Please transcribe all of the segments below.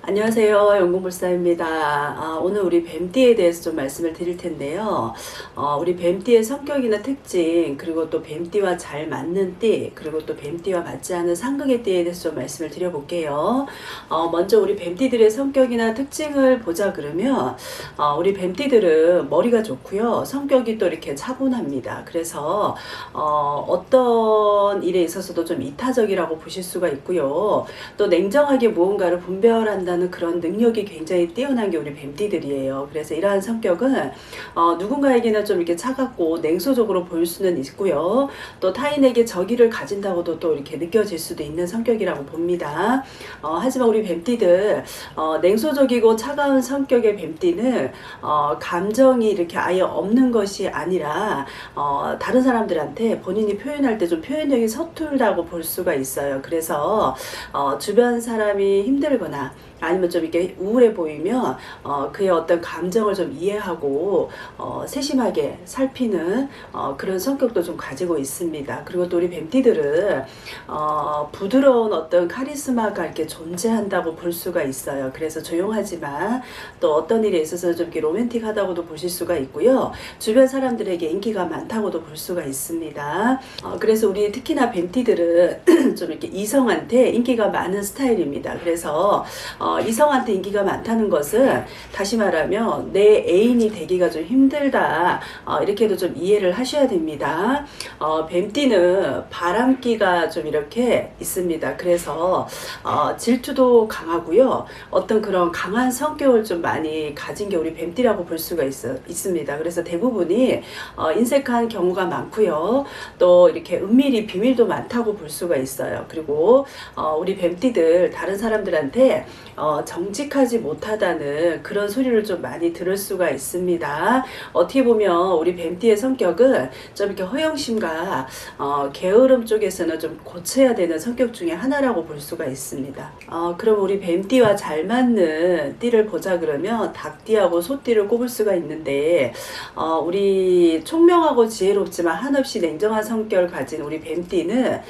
안녕하세요. 연구불사입니다. 오늘 우리 뱀띠에 대해서 좀 말씀을 드릴 텐데요. 우리 뱀띠의 성격이나 특징, 그리고 또 뱀띠와 잘 맞는 띠, 그리고 또 뱀띠와 맞지 않는 상극의 띠에 대해서 좀 말씀을 드려볼게요. 먼저 우리 뱀띠들의 성격이나 특징을 보자 그러면, 우리 뱀띠들은 머리가 좋고요. 성격이 또 이렇게 차분합니다. 그래서, 어떤 일에 있어서도 좀 이타적이라고 보실 수가 있고요. 또 냉정하게 무언가를 분별한다는 그런 능력이 굉장히 뛰어난 게 우리 뱀띠들이에요. 그래서 이러한 성격은 누군가에게는 좀 이렇게 차갑고 냉소적으로 보일 수는 있고요. 또 타인에게 적의를 가진다고도 또 이렇게 느껴질 수도 있는 성격이라고 봅니다. 하지만 우리 뱀띠들 냉소적이고 차가운 성격의 뱀띠는 감정이 이렇게 아예 없는 것이 아니라 다른 사람들한테 본인이 표현할 때 좀 표현력이 서툴다고 볼 수가 있어요. 그래서 주변 사람이 힘들거나 아니면 좀 이렇게 우울해 보이면 그의 어떤 감정을 좀 이해하고 세심하게 살피는 그런 성격도 좀 가지고 있습니다. 그리고 또 우리 뱀띠들은 부드러운 어떤 카리스마가 이렇게 존재한다고 볼 수가 있어요. 그래서 조용하지만 또 어떤 일에 있어서 좀 이렇게 로맨틱하다고도 보실 수가 있고요. 주변 사람들에게 인기가 많다고도 볼 수가 있습니다. 그래서 우리 특히나 뱀띠들은 좀 이렇게 이성한테 인기가 많은 스타일입니다. 그래서 이성한테 인기가 많다는 것은 다시 말하면 내 애인이 되기가 좀 힘들다, 이렇게도 좀 이해를 하셔야 됩니다. 뱀띠는 바람기가 좀 이렇게 있습니다. 그래서 질투도 강하고요. 어떤 그런 강한 성격을 좀 많이 가진 게 우리 뱀띠라고 볼 수가 있습니다. 그래서 대부분이 인색한 경우가 많고요. 또 이렇게 은밀히 비밀도 많다고 볼 수가 있어요. 그리고 우리 뱀띠들 다른 사람들한테 정직하지 못하다는 그런 소리를 좀 많이 들을 수가 있습니다. 어떻게 보면 우리 뱀띠의 성격은 좀 이렇게 허영심과 게으름 쪽에서는 좀 고쳐야 되는 성격 중에 하나라고 볼 수가 있습니다. 그럼 우리 뱀띠와 잘 맞는 띠를 보자 그러면 닭띠하고 소띠를 꼽을 수가 있는데, 우리 총명하고 지혜롭지만 한없이 냉정한 성격을 가진 우리 뱀띠는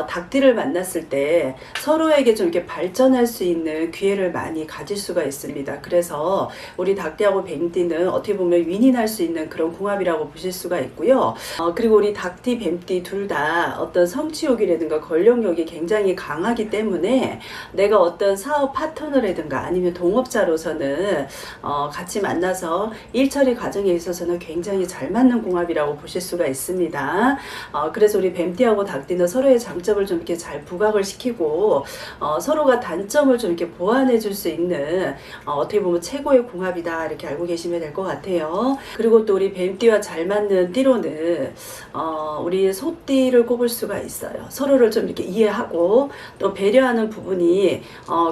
닭띠를 만났을 때 서로에게 좀 이렇게 발전할 수 있는 기회를 많이 가질 수가 있습니다. 그래서 우리 닭띠하고 뱀띠는 어떻게 보면 윈윈할 수 있는 그런 궁합이라고 보실 수가 있고요. 그리고 우리 닭띠, 뱀띠 둘 다 어떤 성취욕이라든가 권력욕이 굉장히 강하기 때문에 내가 어떤 사업 파트너라든가 아니면 동업자로서는 같이 만나서 일 처리 과정에 있어서는 굉장히 잘 맞는 궁합이라고 보실 수가 있습니다. 그래서 우리 뱀띠하고 닭띠는 서로의 장점을 좀 이렇게 잘 부각을 시키고 서로가 단점을 좀 이렇게 보완해 줄 수 있는 어떻게 보면 최고의 궁합이다, 이렇게 알고 계시면 될 것 같아요. 그리고 또 우리 뱀띠와 잘 맞는 띠로는 우리 소띠를 꼽을 수가 있어요. 서로를 좀 이렇게 이해하고 또 배려하는 부분이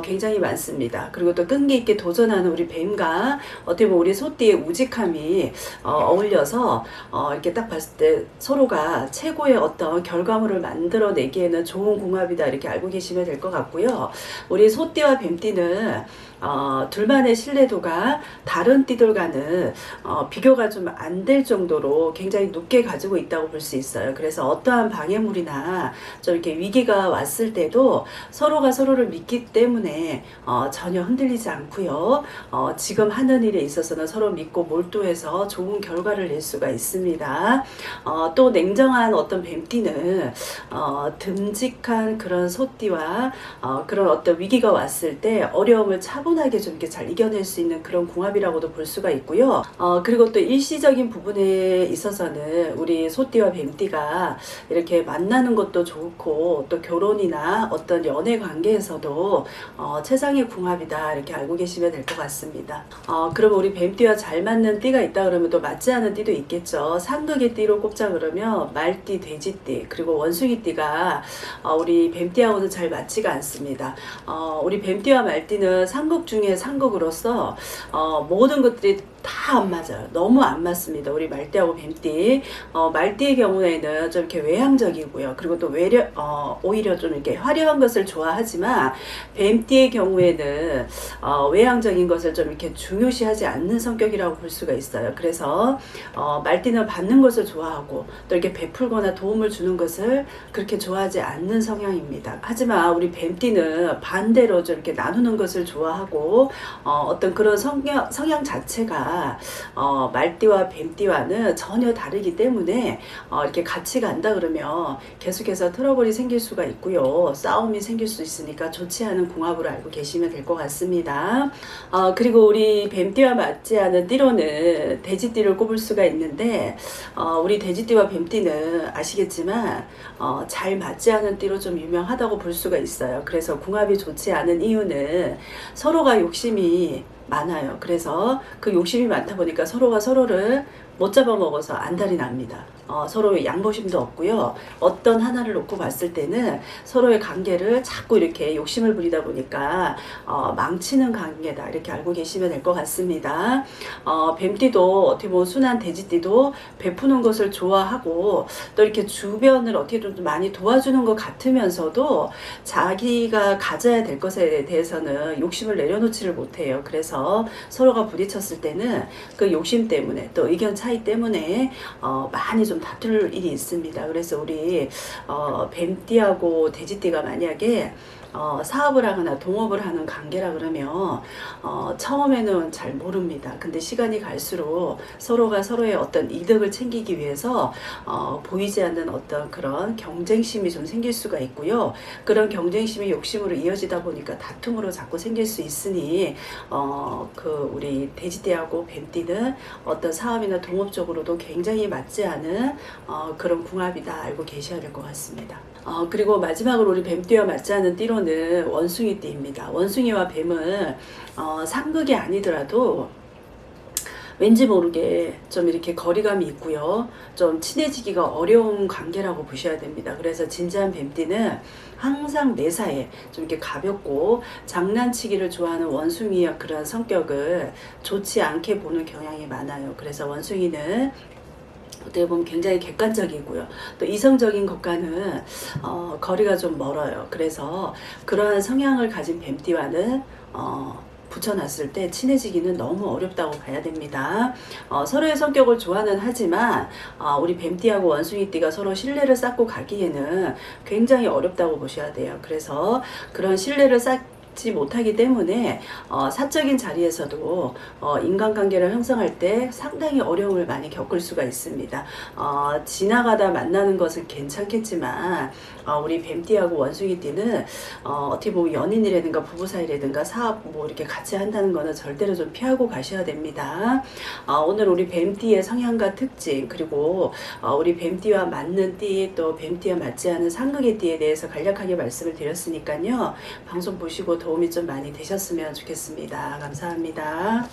굉장히 많습니다. 그리고 또 끈기 있게 도전하는 우리 뱀과 어떻게 보면 우리 소띠의 우직함이 어울려서 이렇게 딱 봤을 때 서로가 최고의 어떤 결과물을 만들어내기에는 좋은 궁합이다, 이렇게 알고 계시면 될 것 같고요. 우리 소띠와 뱀띠는 둘만의 신뢰도가 다른 띠들과는 비교가 좀 안 될 정도로 굉장히 높게 가지고 있다고 볼 수 있어요. 그래서 어떠한 방해물이나 좀 이렇게 위기가 왔을 때도 서로가 서로를 믿기 때문에 전혀 흔들리지 않고요. 지금 하는 일에 있어서는 서로 믿고 몰두해서 좋은 결과를 낼 수가 있습니다. 또 냉정한 어떤 뱀띠는 듬직한 그런 소띠와 그런 어떤 위기가 왔을 때 어려움을 차분하게 좀 이렇게 잘 이겨낼 수 있는 그런 궁합이라고도 볼 수가 있고요. 그리고 또 일시적인 부분에 있어서는 우리 소띠와 뱀띠가 이렇게 만나는 것도 좋고 또 결혼이나 어떤 연애 관계에서도 최상의 궁합이다, 이렇게 알고 계시면 될 것 같습니다. 그럼 우리 뱀띠와 잘 맞는 띠가 있다 그러면 또 맞지 않은 띠도 있겠죠. 상극의 띠로 꼽자 그러면 말띠, 돼지띠, 그리고 원숭이띠가 우리 뱀띠하고는 잘 맞지가 않습니다. 우리 뱀띠와 말띠는 상극 중에 상극으로서 모든 것들이 다 안 맞아요. 너무 안 맞습니다. 우리 말띠하고 뱀띠. 말띠의 경우에는 좀 이렇게 외향적이고요. 그리고 또 오히려 좀 이렇게 화려한 것을 좋아하지만, 뱀띠의 경우에는 외향적인 것을 좀 이렇게 중요시하지 않는 성격이라고 볼 수가 있어요. 그래서 말띠는 받는 것을 좋아하고 또 이렇게 베풀거나 도움을 주는 것을 그렇게 좋아하지 않는 성향입니다. 하지만 우리 뱀띠는 반대로 좀 이렇게 나누는 것을 좋아하고 어떤 그런 성향 자체가 말띠와 뱀띠와는 전혀 다르기 때문에 이렇게 같이 간다 그러면 계속해서 트러블이 생길 수가 있고요. 싸움이 생길 수 있으니까 좋지 않은 궁합으로 알고 계시면 될 것 같습니다. 그리고 우리 뱀띠와 맞지 않은 띠로는 돼지띠를 꼽을 수가 있는데 우리 돼지띠와 뱀띠는 아시겠지만 잘 맞지 않은 띠로 좀 유명하다고 볼 수가 있어요. 그래서 궁합이 좋지 않은 이유는 서로가 욕심이 많아요. 그래서 그 욕심이 많다 보니까 서로가 서로를 못 잡아먹어서 안달이 납니다. 서로 양보심도 없고요. 어떤 하나를 놓고 봤을 때는 서로의 관계를 자꾸 이렇게 욕심을 부리다 보니까 망치는 관계다 이렇게 알고 계시면 될 것 같습니다. 뱀띠도 어떻게 보면 순한 돼지띠도 베푸는 것을 좋아하고 또 이렇게 주변을 어떻게 좀 많이 도와주는 것 같으면서도 자기가 가져야 될 것에 대해서는 욕심을 내려놓지를 못해요. 그래서 서로가 부딪혔을 때는 그 욕심 때문에 또 의견 차이 때문에 많이 좀 다툴 일이 있습니다. 그래서 우리 뱀띠하고 돼지띠가 만약에 사업을 하거나 동업을 하는 관계라 그러면 처음에는 잘 모릅니다. 근데 시간이 갈수록 서로가 서로의 어떤 이득을 챙기기 위해서 보이지 않는 어떤 그런 경쟁심이 좀 생길 수가 있고요. 그런 경쟁심이 욕심으로 이어지다 보니까 다툼으로 자꾸 생길 수 있으니 우리 돼지띠하고 뱀띠는 어떤 사업이나 동업적으로도 굉장히 맞지 않은 그런 궁합이다 알고 계셔야 될 것 같습니다. 그리고 마지막으로 우리 뱀띠와 맞지 않은 띠로는 원숭이띠입니다. 원숭이와 뱀은 상극이 아니더라도 왠지 모르게 좀 이렇게 거리감이 있고요. 좀 친해지기가 어려운 관계라고 보셔야 됩니다. 그래서 진지한 뱀띠는 항상 매사에 좀 이렇게 가볍고 장난치기를 좋아하는 원숭이의 그런 성격을 좋지 않게 보는 경향이 많아요. 그래서 원숭이는 어떻게 보면 굉장히 객관적이고요. 또 이성적인 것과는 거리가 좀 멀어요. 그래서 그러한 성향을 가진 뱀띠와는 붙여놨을 때 친해지기는 너무 어렵다고 봐야 됩니다. 서로의 성격을 좋아는 하지만 우리 뱀띠하고 원숭이띠가 서로 신뢰를 쌓고 가기에는 굉장히 어렵다고 보셔야 돼요. 그래서 그런 신뢰를 쌓지 못하기 때문에 사적인 자리에서도 인간관계를 형성할 때 상당히 어려움을 많이 겪을 수가 있습니다. 지나가다 만나는 것은 괜찮겠지만 우리 뱀띠하고 원숭이띠는 어떻게 보면 연인이라든가 부부 사이라든가 사업 뭐 이렇게 같이 한다는 거는 절대로 좀 피하고 가셔야 됩니다. 오늘 우리 뱀띠의 성향과 특징 그리고 우리 뱀띠와 맞는 띠 또 뱀띠와 맞지 않은 상극의 띠에 대해서 간략하게 말씀을 드렸으니까요. 방송 보시고 도움이 좀 많이 되셨으면 좋겠습니다. 감사합니다.